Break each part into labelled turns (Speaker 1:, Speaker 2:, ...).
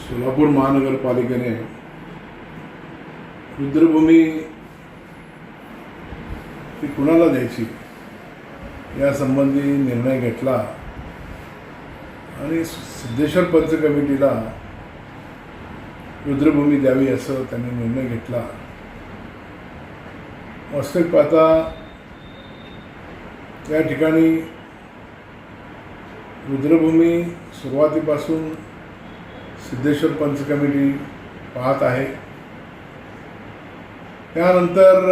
Speaker 1: सोलापूर महानगरपालिकेने रुद्रभूमी ती कुणाला द्यायची यासंबंधी निर्णय घेतला आणि सिद्धेश्वर पंच कमिटीला रुद्रभूमी द्यावी असं त्यांनी निर्णय घेतला। वास्तविक पाहता या ठिकाणी रुद्रभूमी सुरुवातीपासून सिद्धेश्वर पंच कमिटी पाहत आहे। त्यानंतर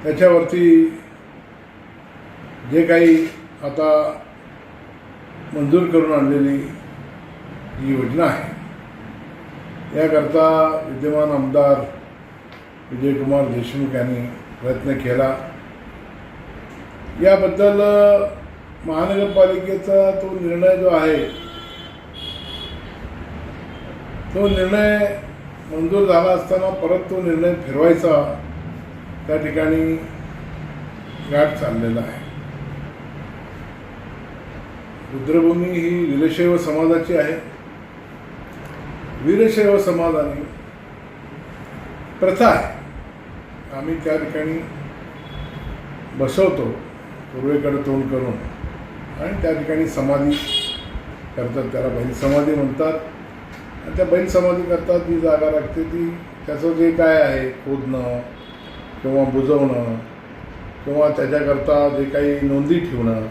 Speaker 1: त्याच्यावरती जे काही आता मंजूर करून आणलेली ही योजना आहे याकरता विद्यमान आमदार विजयकुमार देशमुख यांनी प्रयत्न केला। याबद्दल महानगरपालिकेचा तो निर्णय जो आहे तो निर्णय मंजूर झाला असताना परत तो निर्णय फिरवायचा त्या ठिकाणी गाठ चाललेला आहे। रुद्रभूमी ही वीरशैव समाजाची आहे। वीरशैव समाजाने प्रथा आहे, आम्ही त्या ठिकाणी बसवतो पूर्वेकडे तोंड करून आणि त्या ठिकाणी समाधी करतात, त्याला बैल समाधी म्हणतात। आणि त्या बैल समाधी करता जी जागा लागते ती त्याचं जे काय आहे खोदणं किंवा बुजवणं किंवा त्याच्याकरता जे काही नोंदी ठेवणं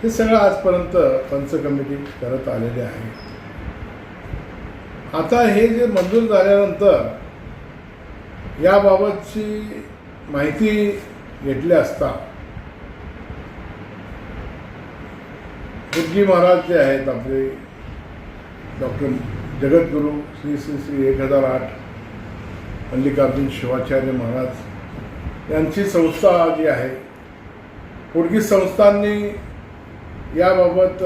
Speaker 1: हे सगळं आजपर्यंत पंच कमिटी करत आलेले आहे। आता हे जे मंजूर झाल्यानंतर याबाबतची माहिती घेतली असता गुरुजी महाराज जे आहेत आपले डॉक्टर जगद्गुरू श्री श्री श्री 1008 मल्लिकार्जुन शिवाचार्य महाराज यांची संस्था जी आहे पोर्तुगीज संस्थांनी याबाबत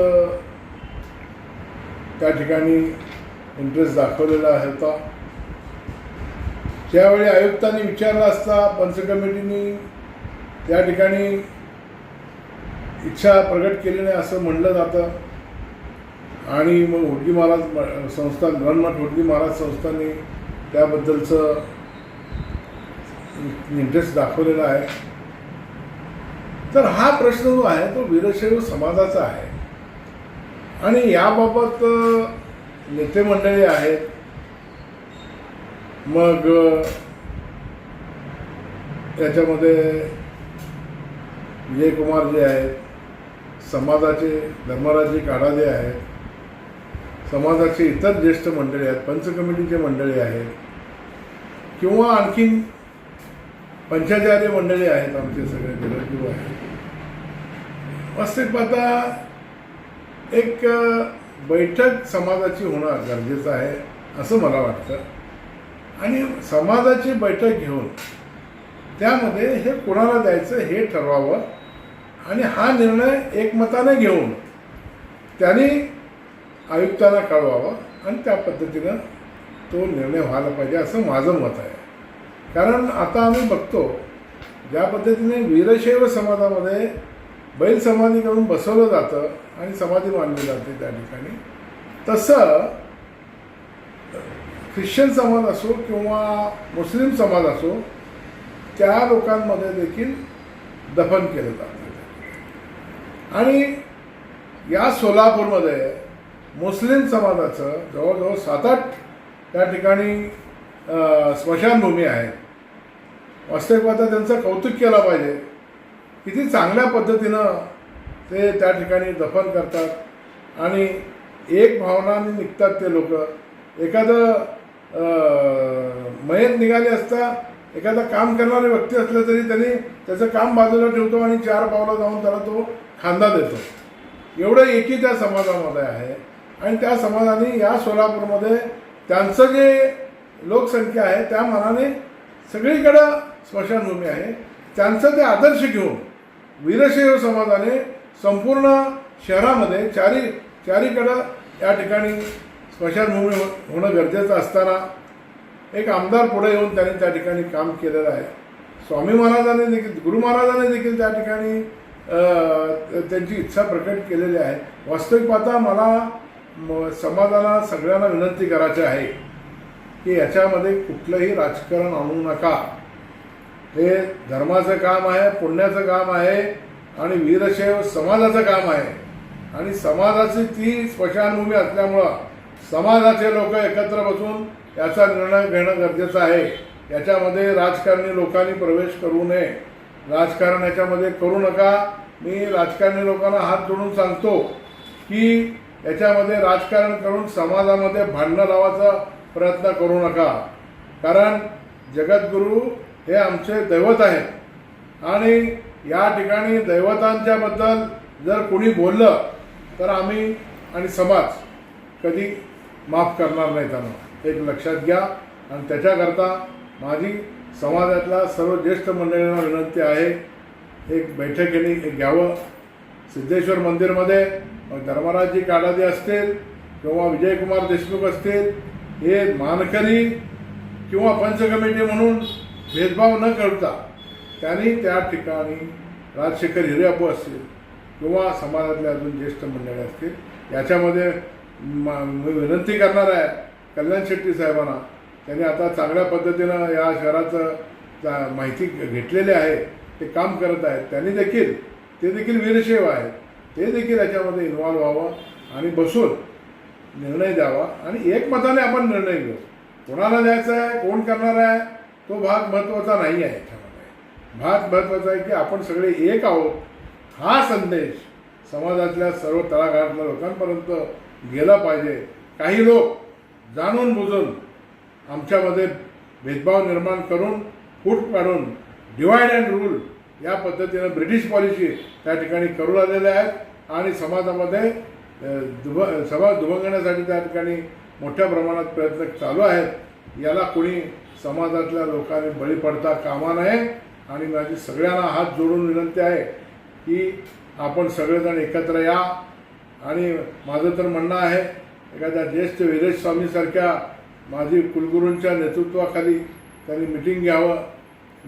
Speaker 1: त्या ठिकाणी इंटरेस्ट दाखवलेला होता। ज्यावेळी आयुक्तांनी विचारलं असता पंच कमिटीने त्या ठिकाणी इच्छा प्रकट केली नाही असं म्हणलं जातं आणि मग होडगी महाराज संस्थान रणमठ होडगी महाराज संस्थांनी त्याबद्दलचं इंटरेस्ट दाखवलेला आहे। तर हा प्रश्न जो आहे तो वीरशैव समाजाचा आहे आणि याबाबत नेते मंडळी आहेत, मग याच्यामध्ये विजयकुमार जे आहेत, समाजाचे धर्मराजी काढादे आहेत, समाजाचे इतर ज्येष्ठ मंडळी आहेत, पंच कमिटीचे मंडळी आहेत किंवा आणखीन पंचाचार्य मंडळी आहेत, आमचे सगळे जगद्गुरू आहेत। वास्तविक पाहता एक बैठक समाजाची होणं गरजेचं आहे असं मला वाटतं आणि समाजाची बैठक घेऊन त्यामध्ये हे कोणाला द्यायचं हे ठरवावं आणि हा निर्णय एकमताने घेऊन त्यांनी आयुक्तांना कळवावा आणि त्या पद्धतीनं तो निर्णय व्हायला पाहिजे असं माझं मत आहे। कारण आता आम्ही बघतो ज्या पद्धतीने वीरशैव समाजामध्ये बैल समाधी करून बसवलं जातं आणि समाधी मानली जाते त्या ठिकाणी, तसं ख्रिश्चन समाज असो किंवा मुस्लिम समाज असो त्या लोकांमध्ये देखील दफन केलं जातं। आणि या सोलापूरमध्ये मुस्लिम समाजाचं जवळजवळ 7-8 त्या ठिकाणी स्मशानभूमी आहेत। वास्तविक पाहता त्यांचं कौतुक केलं पाहिजे, किती चांगल्या पद्धतीनं ते त्या ठिकाणी दफन करतात आणि एक भावनाने निघतात ते लोक। एखादं मयत निघाले असता एखादा काम करणारे व्यक्ती असले तरी त्यांनी त्याचं काम बाजूला ठेवतो आणि 4 पावलं जाऊन त्याला तो खांदा देतो। एवढं एकी त्या समाजामध्ये आहे आणि त्या समाजाने या सोलापूरमध्ये त्यांचं जे लोकसंख्या आहे त्या मानाने सगळीकडं स्मशानभूमी आहे। त्यांचं ते आदर्श घेऊन वीरशैव समाजाने संपूर्ण शहरामध्ये चारीकडं या ठिकाणी स्मशानभूमी होणं गरजेचं असताना एक आमदार पुढे येऊन त्यांनी त्या ठिकाणी काम केलेलं आहे। स्वामी महाराजांनी देखील गुरु महाराजांनी देखील त्या ठिकाणी त्यांची इच्छा प्रकट केलेली आहे। वास्तविक पाहता मला समाजाला सगळ्यांना विनंती करायची आहे की याच्यामध्ये कुठलंही राजकारण आणू नका. हे धर्माचं काम आहे, पुण्याचं काम आहे आणि वीरशैव समाजाचं काम आहे. आणि समाजाची ती स्मशानभूमी असल्यामुळं समाजाचे लोक एकत्र बसून याचा निर्णय घेणं गरजेचं आहे. याच्यामध्ये राजकारणी लोकांनी प्रवेश करू नये. राजकारण याच्यामध्ये करू नका. मी राजकारणी लोकांना हात जोडून सांगतो की याच्यामध्ये राजकारण करून समाजामध्ये भांडणं लावायचा प्रयत्न करू नका. कारण जगद्गुरू हे आमचे दैवत आहेत आणि या ठिकाणी दैवतांच्याबद्दल जर कोणी बोललं तर आम्ही आणि समाज कधी माफ करणार नाही त्यांना. एक लक्षात घ्या. आणि त्याच्याकरता माझी समाजातल्या सर्व ज्येष्ठ मंडळींना विनंती आहे, एक बैठकीने एक घ्यावं. सिद्धेश्वर मंदिरमध्ये धर्मराजजी काडादे असतील किंवा विजयकुमार देशमुख असतील, हे मानकरी किंवा पंच कमिटी म्हणून भेदभाव न करता त्यांनी त्या ठिकाणी राजशेखर हिरेअप्पू असतील किंवा समाजातले अजून ज्येष्ठ मंडळी असतील, याच्यामध्ये मी विनंती करणार आहे कल्याण शेट्टी साहेबांना. त्यांनी आता चांगल्या पद्धतीनं या शहराचं माहिती घेतलेली आहे, ते काम करत आहेत. त्यांनी देखील ते देखील वीरशैव आहेत, ते देखील याच्यामध्ये इन्व्हॉल्व व्हावं आणि बसून निर्णय द्यावा आणि एकमताने आपण निर्णय घेऊ. कोणाला द्यायचा आहे, कोण करणार आहे, तो भाग महत्त्वाचा नाही आहे. याच्यामध्ये भाग महत्त्वाचा आहे की आपण सगळे एक आहोत. हा संदेश समाजातल्या सर्व तळागाळातल्या लोकांपर्यंत गेला पाहिजे. काही लोक जाणून बुजून आमच्यामध्ये भेदभाव निर्माण करून, फूट काढून, डिवाइड अँड रूल या पद्धतीनं ब्रिटिश पॉलिसी त्या ठिकाणी करू लागलेल्या आहेत आणि समाजामध्ये सभा दुभंगण्यासाठी त्या ठिकाणी मोठ्या प्रमाणात प्रयत्न चालू आहेत. याला कोणी समाजातल्या लोकांनी बळी पडता कामा नये. आणि माझी सगळ्यांना हात जोडून विनंती आहे की आपण सगळेजण एकत्र या. आणि माझं तर म्हणणं आहे, एखाद्या ज्येष्ठ वीरेश स्वामीसारख्या माजी कुलगुरूंच्या नेतृत्वाखाली त्यांनी मिटिंग घ्यावं,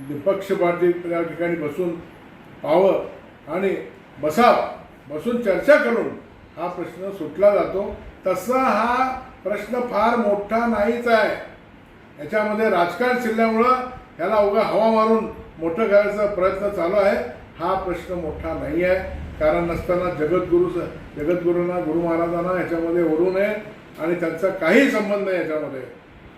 Speaker 1: निपक्ष पार्टी त्या ठिकाणी बसून पाहावं आणि बसून चर्चा करून हा प्रश्न सुटला जातो. तसा हा प्रश्न फार मोठा नाहीच आहे. याच्यामध्ये राजकारण शिरल्यामुळं ह्याला उगा हवा मारून मोठं करायचा प्रयत्न चालू आहे. हा प्रश्न मोठा नाही आहे. कारण नसताना जगद्गुरूंना, गुरु महाराजांना ह्याच्यामध्ये ओढू नये आणि त्यांचा काही संबंध नाही. याच्यामध्ये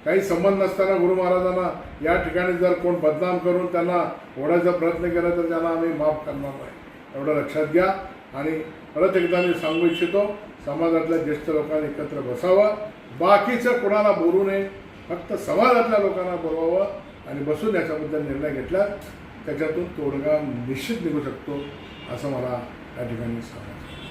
Speaker 1: काही संबंध नसताना गुरु महाराजांना या ठिकाणी जर कोण बदनाम करून त्यांना ओढायचा प्रयत्न केला तर त्यांना आम्ही माफ करणार नाही, एवढं लक्षात घ्या. आणि परत एकदा मी सांगू इच्छितो, समाजातल्या ज्येष्ठ लोकांनी एकत्र बसावं, बाकीचं कोणाला बोलू नये, फक्त समाजातल्या लोकांना बोलवावं आणि बसून याच्याबद्दल निर्णय घेतला त्याच्यातून तोडगा निश्चित निघू शकतो असं मला या ठिकाणी सांगायचं.